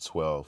12.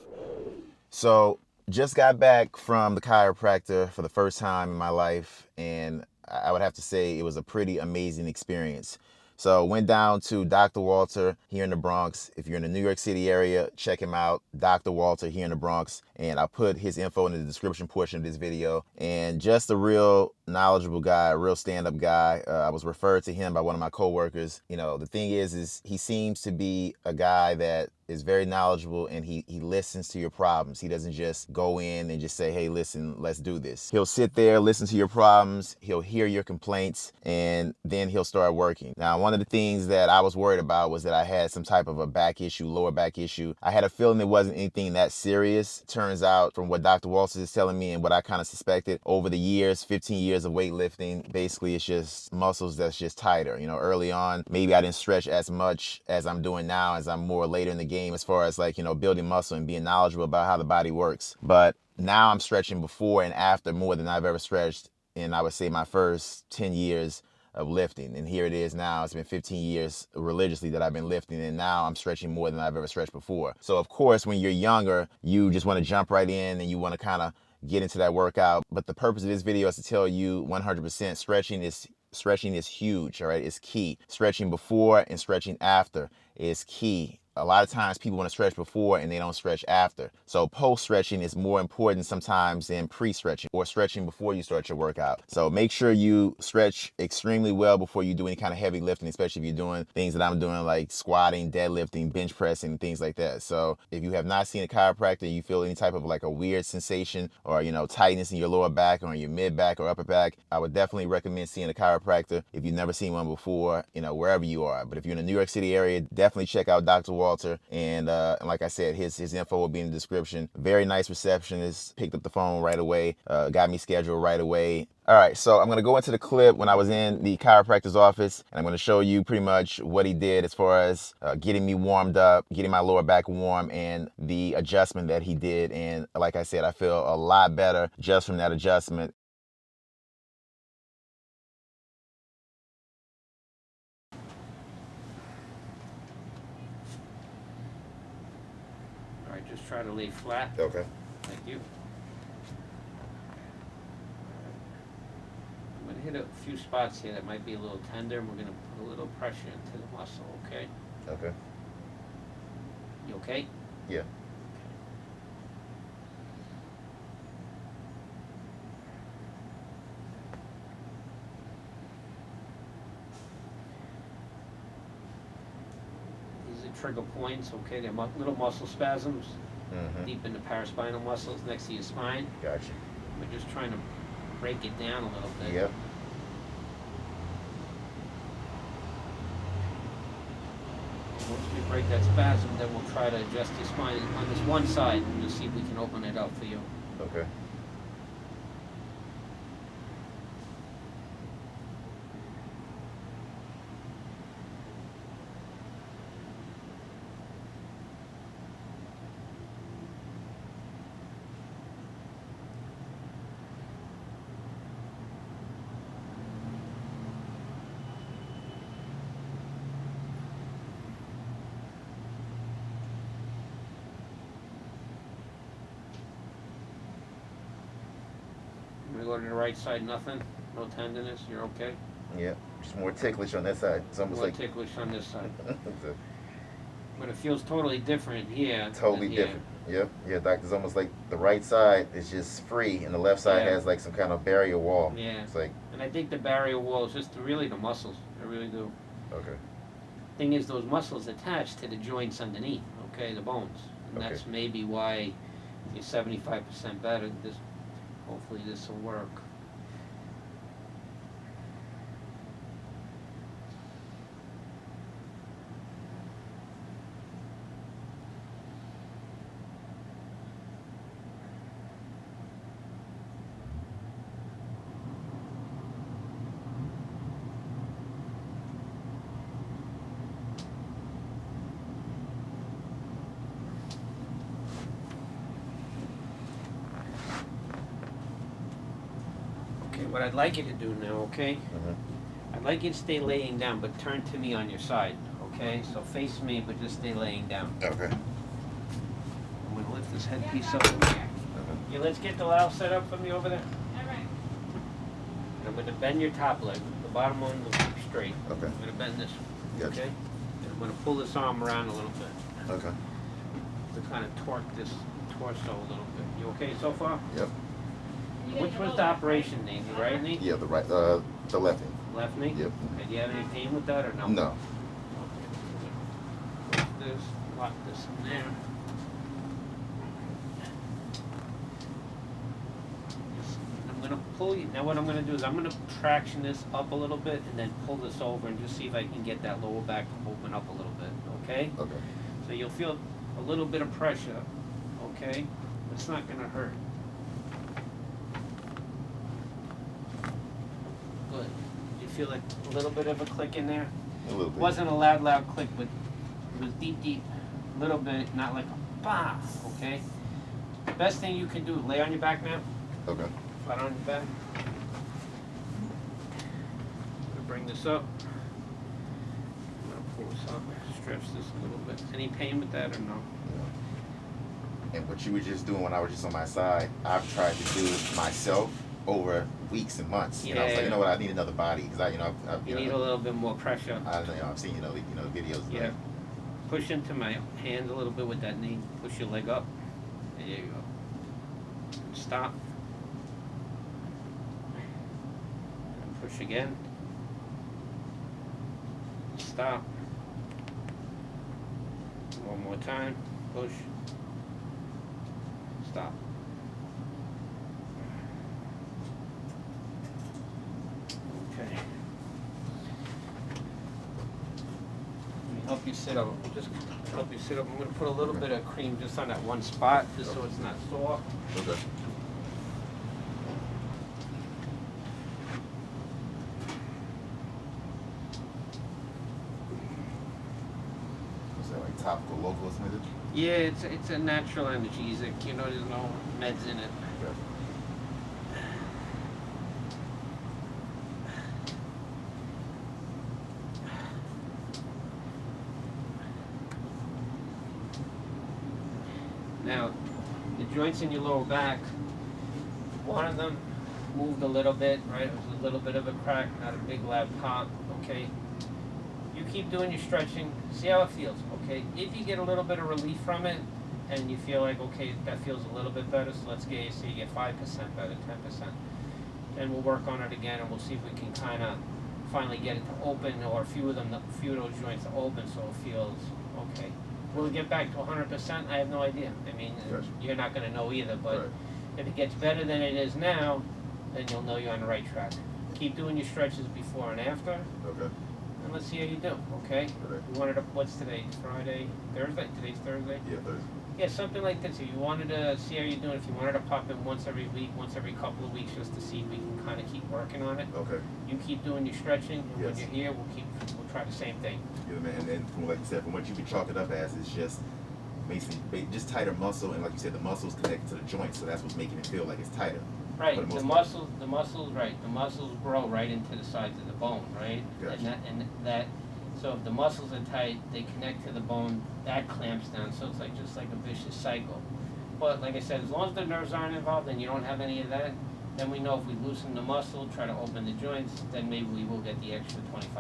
So just got back from the chiropractor for the first time in my life, and I would have to say it was a pretty amazing experience. So went down to Dr. Walter here in the Bronx. If you're in the New York City area, check him out, Dr. Walter here in the Bronx. And I'll put his info in the description portion of this video. And just a real knowledgeable guy, a real stand-up guy. I was referred to him by one of my coworkers. You know, the thing is he seems to be a guy that is very knowledgeable, and he listens to your problems. He doesn't just go in and just say, hey, listen, let's do this. He'll sit there, listen to your problems, he'll hear your complaints, and then he'll start working. Now, one of the things that I was worried about was that I had some type of a back issue, lower back issue. I had a feeling it wasn't anything that serious. Turns out, from what Dr. Walters is telling me and what I kind of suspected, over the years, 15 years of weightlifting, basically it's just muscles that's just tighter. You know, early on, maybe I didn't stretch as much as I'm doing now, as I'm more later in the game, as far as like, you know, building muscle and being knowledgeable about how the body works. But now I'm stretching before and after more than I've ever stretched in, I would say, my first 10 years of lifting. And here it is now. It's been 15 years religiously that I've been lifting, and now I'm stretching more than I've ever stretched before. So of course, when you're younger, you just want to jump right in and you want to kind of get into that workout. But the purpose of this video is to tell you 100% stretching is huge, all right? It's key. Stretching before and stretching after is key. A lot of times people want to stretch before and they don't stretch after. So post-stretching is more important sometimes than pre-stretching or stretching before you start your workout. So make sure you stretch extremely well before you do any kind of heavy lifting, especially if you're doing things that I'm doing like squatting, deadlifting, bench pressing, things like that. So if you have not seen a chiropractor, you feel any type of like a weird sensation or, you know, tightness in your lower back or in your mid back or upper back, I would definitely recommend seeing a chiropractor if you've never seen one before, you know, wherever you are. But if you're in the New York City area, definitely check out Dr. Walter, and like I said, his info will be in the description. Very nice receptionist, picked up the phone right away, got me scheduled right away. All right, so I'm gonna go into the clip when I was in the chiropractor's office, and I'm gonna show you pretty much what he did as far as getting me warmed up, getting my lower back warm, and the adjustment that he did. And like I said, I feel a lot better just from that adjustment. All right, just try to lay flat. Okay. Thank you. I'm going to hit a few spots here that might be a little tender, and we're going to put a little pressure into the muscle, okay? Okay. You okay? Yeah. These are trigger points, okay? They're little muscle spasms deep in the paraspinal muscles next to your spine. Gotcha. We're just trying to break it down a little bit. Yep. Once we break that spasm, then we'll try to adjust your spine on this one side and just see if we can open it up for you. Okay. I'm going to go to the right side, nothing? No tenderness, you're okay? Yeah. Just more ticklish on that side. It's almost More like ticklish on this side. But it feels totally different here. totally than here. different. Yep. Yeah, doctor. It's almost like the right side is just free, and the left side Yeah. has like some kind of barrier wall. Yeah. It's like, And I think the barrier wall is just really the muscles. I really do. okay. Thing is, those muscles attach to the joints underneath, okay, the bones. And Okay. that's maybe why you're 75% better. Hopefully this will work. What I'd like you to do now, okay? I'd like you to stay laying down, but turn to me on your side, okay? So face me, but just stay laying down. Okay. this headpiece up. Yeah, let's get the loud set up for me over there. And I'm going to bend your top leg. The bottom one will keep straight. Okay. I'm going to bend this one. Gotcha. Okay? And I'm going to pull this arm around a little bit. Okay. To kind of torque this torso a little bit. You okay so far? Yep. Which was the operation knee? The right knee? Yeah, the left knee. Left knee? Yep. Okay, do you have any pain with that or no? No. Push this, lock this in there. I'm gonna pull you, now what I'm gonna do is I'm gonna traction this up a little bit and then pull this over and just see if I can get that lower back to open up a little bit, okay? Okay. So you'll feel a little bit of pressure, okay? It's not gonna hurt. Good. You feel like a little bit of a click in there? A little bit. Wasn't a loud click, but it was deep, a little bit, not like a bah, okay? The best thing you can do, lay on your back now, Okay. flat on your back. I'm gonna bring this up. I'm gonna pull this up, stretch this a little bit. Any pain with that or no? And what you were just doing when I was just on my side, I've tried to do myself over weeks and months. You know, I was like, you know what, I need another body because I've You need a little bit more pressure. I've seen the videos. Yeah. Like, Push into my hand a little bit with that knee. Push your leg up. There you go. Stop. And push again. Stop. One more time. Push. Stop. Okay. Let me help you sit up. Just help you sit up. I'm going to put a little bit of cream just on that one spot, just so it's not sore. okay. Is that like topical, local, or something? Yeah, it's a natural analgesic. You know, there's no meds in it. Okay. Now, the joints in your lower back, one of them moved a little bit, right? It was a little bit of a crack, not a big loud pop, okay? You keep doing your stretching, see how it feels, okay? If you get a little bit of relief from it, and you feel like, okay, that feels a little bit better, so let's get you, so you get 5% better, 10%. Then we'll work on it again, and we'll see if we can kind of finally get it to open, or a few of those joints to open, so it feels okay. Will it get back to 100%? I have no idea. I mean, Gotcha. You're not going to know either, but Right. if it gets better than it is now, then you'll know you're on the right track. Keep doing your stretches before and after, Okay. and let's see how you do, okay? Okay. You wanted to, what's today? Friday? Thursday? Today's Thursday? Yeah, Thursday. Yeah, something like this. If you wanted to see how you're doing, if you wanted to pop in once every week, once every couple of weeks, just to see if we can kind of keep working on it. Okay. You keep doing your stretching, and when Yes. you're here, we'll try the same thing. Yeah, man. And then, from like you said, from what you can chalk it up as, it's just basically just tighter muscle, and like you said, the muscles connected to the joint, so that's what's making it feel like it's tighter. Right, For the the most part. muscles, right, the muscles grow right into the sides of the bone, right? Gotcha. And that, so if the muscles are tight, they connect to the bone, that clamps down, so it's like, just like a vicious cycle. But like I said, as long as the nerves aren't involved and you don't have any of that, then we know if we loosen the muscle, try to open the joints, then maybe we will get the extra 25%.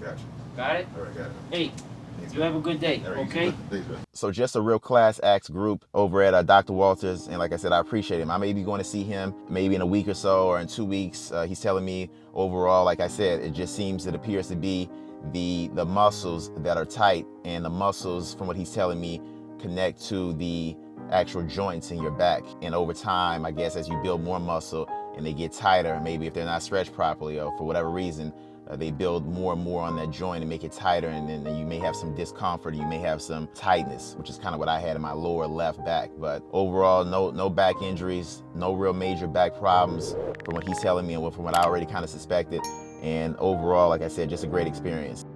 Gotcha. Got it? All right, got it. Hey, Thanks, you man. have a good day, All right, you okay? too. Thanks, man. So just a real class acts group over at Dr. Walters, and like I said, I appreciate him. I may be going to see him maybe in a week or so, or in 2 weeks. He's telling me overall, like I said, it appears to be the muscles that are tight, and the muscles, from what he's telling me, connect to the actual joints in your back. And over time, I guess as you build more muscle and they get tighter, maybe if they're not stretched properly or for whatever reason, they build more and more on that joint and make it tighter, and then you may have some discomfort, you may have some tightness, which is kind of what I had in my lower left back. But overall, no back injuries, no real major back problems from what he's telling me and from what I already kind of suspected. And overall, like I said, just a great experience.